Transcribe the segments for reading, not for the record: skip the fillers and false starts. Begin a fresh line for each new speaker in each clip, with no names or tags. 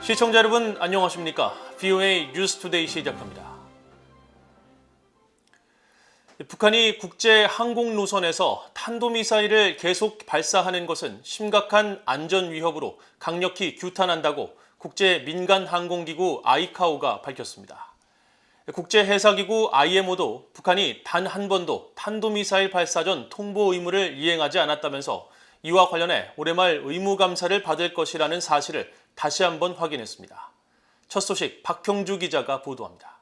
시청자 여러분 안녕하십니까? VOA 뉴스투데이 시작합니다. 북한이 국제 항공 노선에서 탄도미사일을 계속 발사하는 것은 심각한 안전 위협으로 강력히 규탄한다고 국제 민간 항공기구 아이카오가 밝혔습니다. 국제해사기구 IMO도 북한이 단 한 번도 탄도미사일 발사 전 통보 의무를 이행하지 않았다면서 이와 관련해 올해 말 의무감사를 받을 것이라는 사실을 다시 한번 확인했습니다. 첫 소식 박형주 기자가 보도합니다.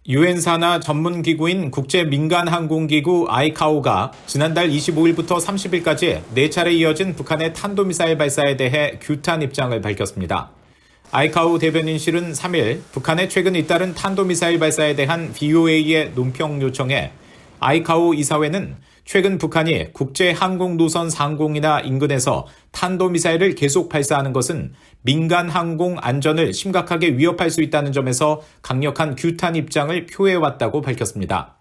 유엔 산하 전문기구인 국제민간항공기구 아이카오가 지난달 25일부터 30일까지 4차례 이어진 북한의 탄도미사일 발사에 대해 규탄 입장을 밝혔습니다. 아이카오 대변인실은 3일 북한의 최근 잇따른 탄도미사일 발사에 대한 VOA의 논평 요청에 아이카오 이사회는 최근 북한이 국제항공노선 상공이나 인근에서 탄도미사일을 계속 발사하는 것은 민간 항공 안전을 심각하게 위협할 수 있다는 점에서 강력한 규탄 입장을 표해왔다고 밝혔습니다.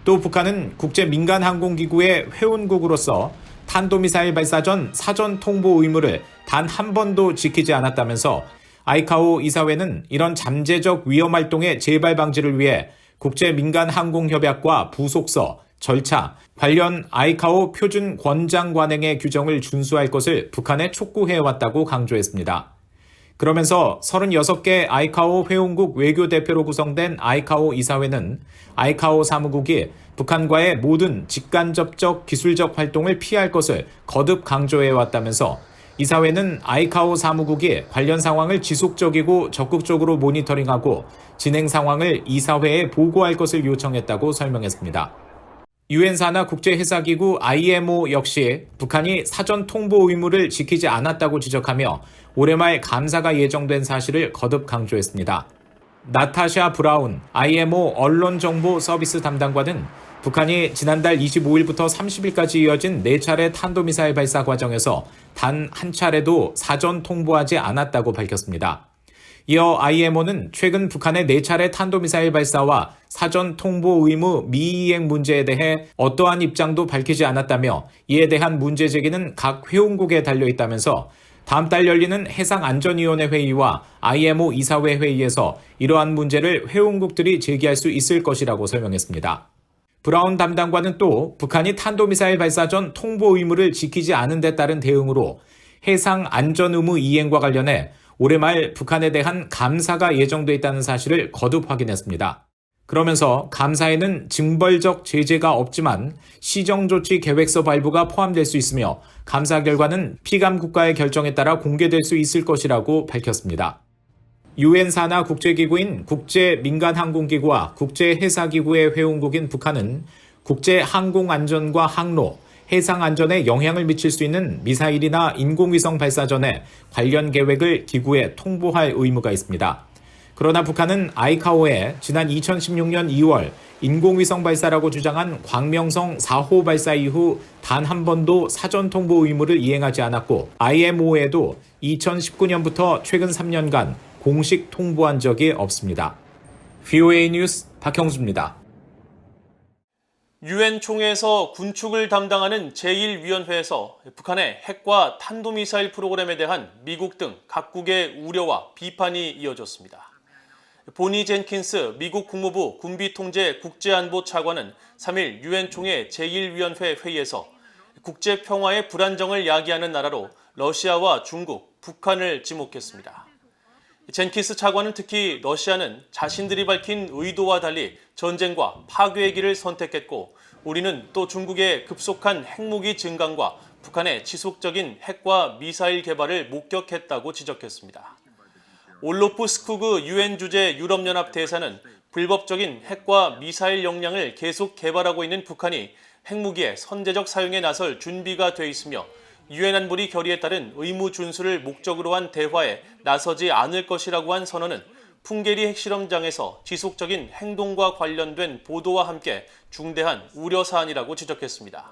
또 북한은 국제민간항공기구의 회원국으로서 탄도미사일 발사 전 사전 통보 의무를 단 한 번도 지키지 않았다면서 아이카오 이사회는 이런 잠재적 위험 활동의 재발 방지를 위해 국제민간항공협약과 부속서, 절차, 관련 아이카오 표준 권장 관행의 규정을 준수할 것을 북한에 촉구해왔다고 강조했습니다. 그러면서 36개 아이카오 회원국 외교대표로 구성된 아이카오 이사회는 아이카오 사무국이 북한과의 모든 직간접적 기술적 활동을 피할 것을 거듭 강조해왔다면서 이사회는 아이카오 사무국이 관련 상황을 지속적이고 적극적으로 모니터링하고 진행 상황을 이사회에 보고할 것을 요청했다고 설명했습니다. 유엔 산하 국제해사기구 IMO 역시 북한이 사전 통보 의무를 지키지 않았다고 지적하며 올해 말 감사가 예정된 사실을 거듭 강조했습니다. 나타샤 브라운 IMO 언론정보 서비스 담당관은 북한이 지난달 25일부터 30일까지 이어진 4차례 탄도미사일 발사 과정에서 단 한 차례도 사전 통보하지 않았다고 밝혔습니다. 이어 IMO는 최근 북한의 4차례 탄도미사일 발사와 사전 통보 의무 미이행 문제에 대해 어떠한 입장도 밝히지 않았다며 이에 대한 문제 제기는 각 회원국에 달려있다면서 다음 달 열리는 해상안전위원회 회의와 IMO 이사회 회의에서 이러한 문제를 회원국들이 제기할 수 있을 것이라고 설명했습니다. 브라운 담당관은 또 북한이 탄도미사일 발사 전 통보 의무를 지키지 않은 데 따른 대응으로 해상안전의무 이행과 관련해 올해 말 북한에 대한 감사가 예정돼 있다는 사실을 거듭 확인했습니다. 그러면서 감사에는 징벌적 제재가 없지만 시정조치 계획서 발부가 포함될 수 있으며 감사 결과는 피감 국가의 결정에 따라 공개될 수 있을 것이라고 밝혔습니다. 유엔 산하 국제기구인 국제민간항공기구와 국제해사기구의 회원국인 북한은 국제항공안전과 항로, 해상안전에 영향을 미칠 수 있는 미사일이나 인공위성 발사 전에 관련 계획을 기구에 통보할 의무가 있습니다. 그러나 북한은 아이카오에 지난 2016년 2월 인공위성 발사라고 주장한 광명성 4호 발사 이후 단 한 번도 사전 통보 의무를 이행하지 않았고 IMO에도 2019년부터 최근 3년간 공식 통보한 적이 없습니다. VOA 뉴스 박형수입니다.
유엔 총회에서 군축을 담당하는 제1위원회에서 북한의 핵과 탄도미사일 프로그램에 대한 미국 등 각국의 우려와 비판이 이어졌습니다. 보니 젠킨스 미국 국무부 군비통제 국제안보 차관은 3일 유엔 총회 제1위원회 회의에서 국제평화의 불안정을 야기하는 나라로 러시아와 중국, 북한을 지목했습니다. 젠킨스 차관은 특히 러시아는 자신들이 밝힌 의도와 달리 전쟁과 파괴의 길을 선택했고 우리는 또 중국의 급속한 핵무기 증강과 북한의 지속적인 핵과 미사일 개발을 목격했다고 지적했습니다. 올로프 스쿠그 유엔 주재 유럽연합 대사는 불법적인 핵과 미사일 역량을 계속 개발하고 있는 북한이 핵무기의 선제적 사용에 나설 준비가 돼 있으며 유엔 안보리 결의에 따른 의무 준수를 목적으로 한 대화에 나서지 않을 것이라고 한 선언은 풍계리 핵실험장에서 지속적인 행동과 관련된 보도와 함께 중대한 우려사안이라고 지적했습니다.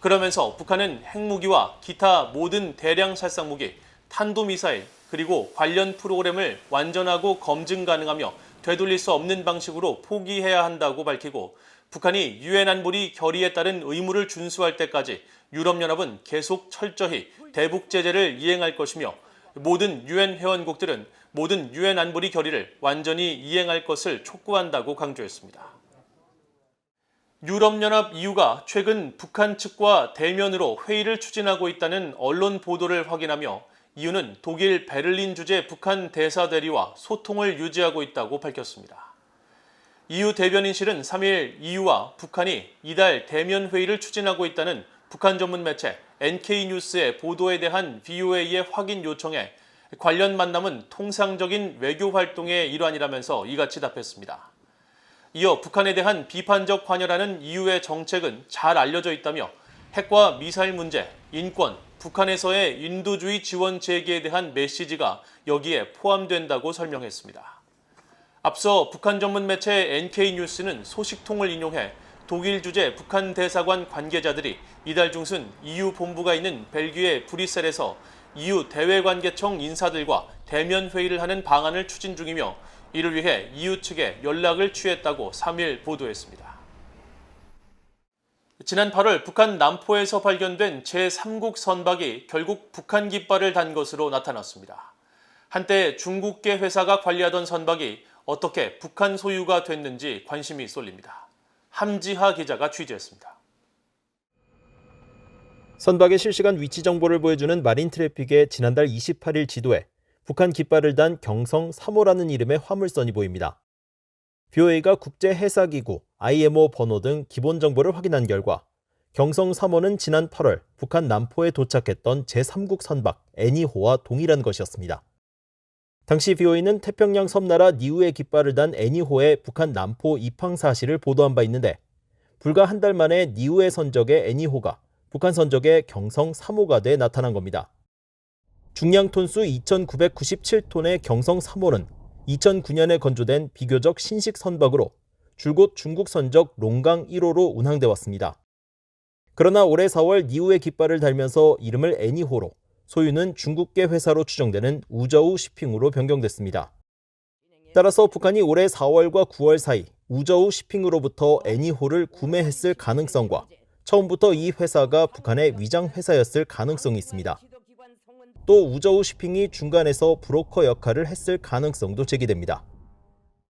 그러면서 북한은 핵무기와 기타 모든 대량 살상무기, 탄도미사일, 그리고 관련 프로그램을 완전하고 검증 가능하며 되돌릴 수 없는 방식으로 포기해야 한다고 밝히고 북한이 유엔 안보리 결의에 따른 의무를 준수할 때까지 유럽연합은 계속 철저히 대북 제재를 이행할 것이며 모든 유엔 회원국들은 모든 유엔 안보리 결의를 완전히 이행할 것을 촉구한다고 강조했습니다. 유럽연합 EU가 최근 북한 측과 대면으로 회의를 추진하고 있다는 언론 보도를 확인하며 EU는 독일 베를린 주재 북한 대사 대리와 소통을 유지하고 있다고 밝혔습니다. EU 대변인실은 3일 EU와 북한이 이달 대면 회의를 추진하고 있다는 북한 전문 매체 NK뉴스의 보도에 대한 VOA의 확인 요청에 관련 만남은 통상적인 외교 활동의 일환이라면서 이같이 답했습니다. 이어 북한에 대한 비판적 관여라는 EU의 정책은 잘 알려져 있다며 핵과 미사일 문제, 인권, 북한에서의 인도주의 지원 재개에 대한 메시지가 여기에 포함된다고 설명했습니다. 앞서 북한 전문 매체 NK뉴스는 소식통을 인용해 독일 주재 북한 대사관 관계자들이 이달 중순 EU 본부가 있는 벨기에 브뤼셀에서 EU 대외관계청 인사들과 대면 회의를 하는 방안을 추진 중이며 이를 위해 EU 측에 연락을 취했다고 3일 보도했습니다. 지난 8월 북한 남포에서 발견된 제3국 선박이 결국 북한 깃발을 단 것으로 나타났습니다. 한때 중국계 회사가 관리하던 선박이 어떻게 북한 소유가 됐는지 관심이 쏠립니다. 함지하 기자가 취재했습니다.
선박의 실시간 위치 정보를 보여주는 마린 트래픽의 지난달 28일 지도에 북한 깃발을 단 경성 3호라는 이름의 화물선이 보입니다. VOA가 국제해사기구 IMO 번호 등 기본 정보를 확인한 결과 경성 3호는 지난 8월 북한 남포에 도착했던 제3국 선박 애니호와 동일한 것이었습니다. 당시 VOA는 태평양 섬나라 니우의 깃발을 단 애니호의 북한 남포 입항 사실을 보도한 바 있는데 불과 한 달 만에 니우의 선적의 애니호가 북한 선적의 경성 3호가 돼 나타난 겁니다. 중량 톤수 2,997톤의 경성 3호는 2009년에 건조된 비교적 신식 선박으로 줄곧 중국 선적 롱강 1호로 운항돼 왔습니다. 그러나 올해 4월 니우의 깃발을 달면서 이름을 애니호로 소유는 중국계 회사로 추정되는 우저우 shipping으로 변경됐습니다. 따라서 북한이 올해 4월과 9월 사이 우저우 shipping으로부터 애니호를 구매했을 가능성과 처음부터 이 회사가 북한의 위장 회사였을 가능성이 있습니다. 또 우저우 shipping이 중간에서 브로커 역할을 했을 가능성도 제기됩니다.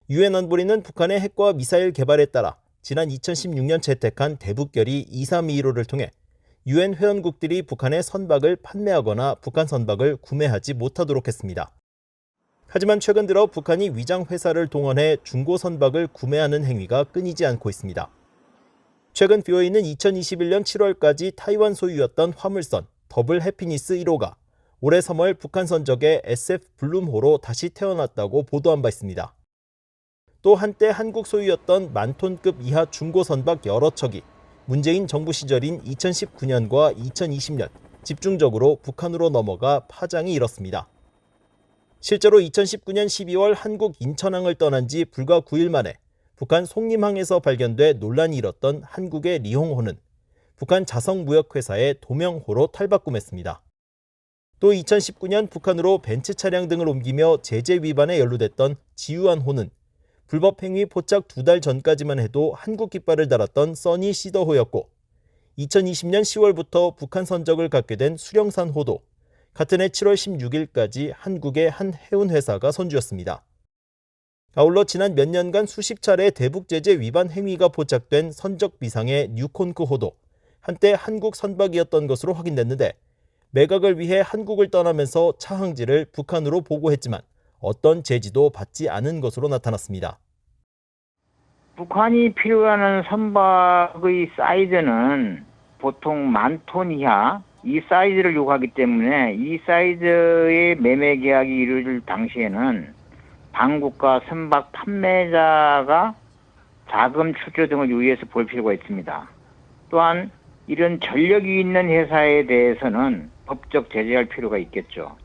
유엔 안보리는 북한의 핵과 미사일 개발에 따라 지난 2016년 채택한 대북결의 2321호를 통해 유엔 회원국들이 북한의 선박을 판매하거나 북한 선박을 구매하지 못하도록 했습니다. 하지만 최근 들어 북한이 위장 회사를 동원해 중고 선박을 구매하는 행위가 끊이지 않고 있습니다. 최근 VOA는 2021년 7월까지 타이완 소유였던 화물선 더블 해피니스 1호가 올해 3월 북한 선적의 SF 블룸호로 다시 태어났다고 보도한 바 있습니다. 또 한때 한국 소유였던 만톤급 이하 중고 선박 여러 척이 문재인 정부 시절인 2019년과 2020년 집중적으로 북한으로 넘어가 파장이 일었습니다. 실제로 2019년 12월 한국 인천항을 떠난 지 불과 9일 만에 북한 송림항에서 발견돼 논란이 일었던 한국의 리홍호는 북한 자성무역회사의 도명호로 탈바꿈했습니다. 또 2019년 북한으로 벤츠 차량 등을 옮기며 제재 위반에 연루됐던 지유안호는 불법 행위 포착 2달 전까지만 해도 한국 깃발을 달았던 써니 시더호였고 2020년 10월부터 북한 선적을 갖게 된 수령산호도 같은 해 7월 16일까지 한국의 한 해운회사가 선주였습니다. 아울러 지난 몇 년간 수십 차례 대북 제재 위반 행위가 포착된 선적 비상의 뉴콘크호도 한때 한국 선박이었던 것으로 확인됐는데 매각을 위해 한국을 떠나면서 차항지를 북한으로 보고했지만 어떤 제지도 받지 않은 것으로 나타났습니다.
북한이 필요하는 선박의 사이즈는 보통 10,000톤 이하 이 사이즈를 요구하기 때문에 이 사이즈의 매매 계약이 이루어질 당시에는 당국과 선박 판매자가 자금 출처 등을 유의해서 볼 필요가 있습니다. 또한 이런 전력이 있는 회사에 대해서는 법적 제재할 필요가 있겠죠.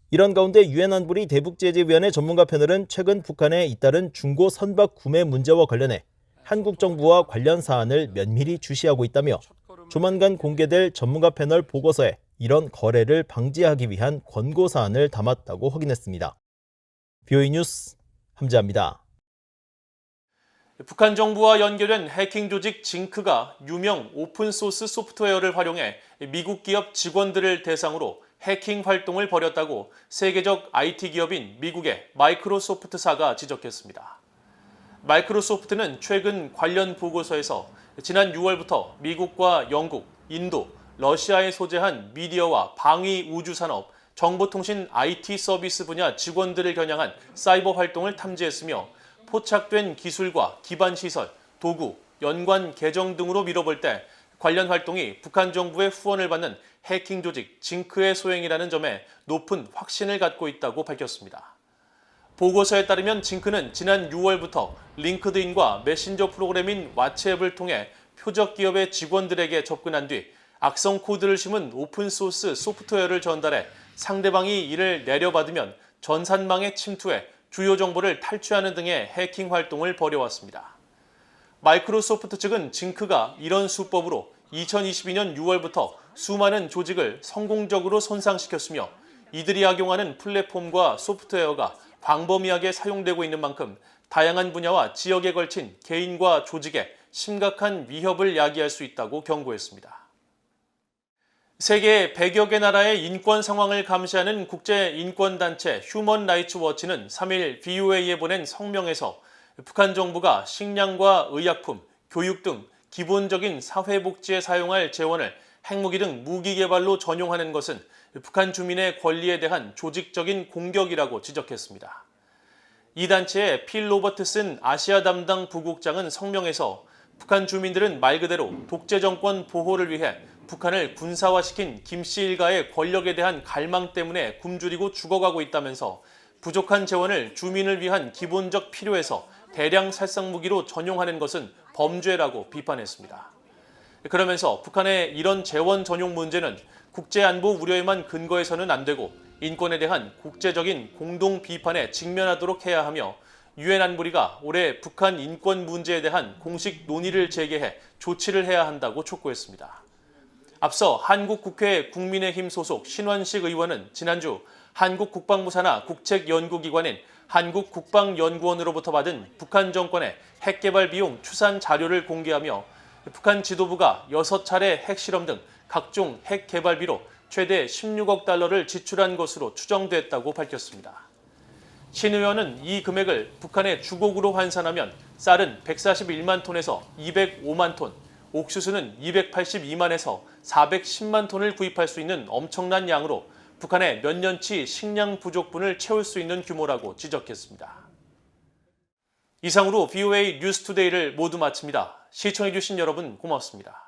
이런 가운데 유엔 안보리 대북제재위원회 전문가 패널은 최근 북한에 잇따른 중고 선박 구매 문제와 관련해 한국 정부와 관련 사안을 면밀히 주시하고 있다며 조만간 공개될 전문가 패널 보고서에 이런 거래를 방지하기 위한 권고 사안을 담았다고 확인했습니다. VOA 뉴스 함지아입니다.
북한 정부와 연결된 해킹 조직 징크가 유명 오픈소스 소프트웨어를 활용해 미국 기업 직원들을 대상으로 해킹 활동을 벌였다고 세계적 IT 기업인 미국의 마이크로소프트사가 지적했습니다. 마이크로소프트는 최근 관련 보고서에서 지난 6월부터 미국과 영국, 인도, 러시아에 소재한 미디어와 방위 우주 산업, 정보통신 IT 서비스 분야 직원들을 겨냥한 사이버 활동을 탐지했으며 포착된 기술과 기반 시설, 도구, 연관 계정 등으로 미뤄볼 때 관련 활동이 북한 정부의 후원을 받는 해킹 조직 징크의 소행이라는 점에 높은 확신을 갖고 있다고 밝혔습니다. 보고서에 따르면 징크는 지난 6월부터 링크드인과 메신저 프로그램인 왓츠앱을 통해 표적 기업의 직원들에게 접근한 뒤 악성 코드를 심은 오픈소스 소프트웨어를 전달해 상대방이 이를 내려받으면 전산망에 침투해 주요 정보를 탈취하는 등의 해킹 활동을 벌여왔습니다. 마이크로소프트 측은 징크가 이런 수법으로 2022년 6월부터 수많은 조직을 성공적으로 손상시켰으며 이들이 악용하는 플랫폼과 소프트웨어가 광범위하게 사용되고 있는 만큼 다양한 분야와 지역에 걸친 개인과 조직에 심각한 위협을 야기할 수 있다고 경고했습니다. 세계 100여 개 나라의 인권 상황을 감시하는 국제인권단체 휴먼 라이츠 워치는 3일 VOA에 보낸 성명에서 북한 정부가 식량과 의약품, 교육 등 기본적인 사회복지에 사용할 재원을 핵무기 등 무기 개발로 전용하는 것은 북한 주민의 권리에 대한 조직적인 공격이라고 지적했습니다. 이 단체의 필 로버트슨 아시아 담당 부국장은 성명에서 북한 주민들은 말 그대로 독재 정권 보호를 위해 북한을 군사화시킨 김씨 일가의 권력에 대한 갈망 때문에 굶주리고 죽어가고 있다면서 부족한 재원을 주민을 위한 기본적 필요에서 대량 살상 무기로 전용하는 것은 범죄라고 비판했습니다. 그러면서 북한의 이런 재원 전용 문제는 국제안보 우려에만 근거해서는 안 되고 인권에 대한 국제적인 공동 비판에 직면하도록 해야 하며 유엔 안보리가 올해 북한 인권 문제에 대한 공식 논의를 재개해 조치를 해야 한다고 촉구했습니다. 앞서 한국국회 국민의힘 소속 신원식 의원은 지난주 한국 국방부 산하 국책연구기관인 한국국방연구원으로부터 받은 북한 정권의 핵개발 비용 추산 자료를 공개하며 북한 지도부가 6차례 핵실험 등 각종 핵 개발비로 최대 16억 달러를 지출한 것으로 추정됐다고 밝혔습니다. 신 의원은 이 금액을 북한의 주곡으로 환산하면 쌀은 141만 톤에서 205만 톤, 옥수수는 282만에서 410만 톤을 구입할 수 있는 엄청난 양으로 북한의 몇 년치 식량 부족분을 채울 수 있는 규모라고 지적했습니다. 이상으로 VOA 뉴스투데이를 모두 마칩니다. 시청해주신 여러분 고맙습니다.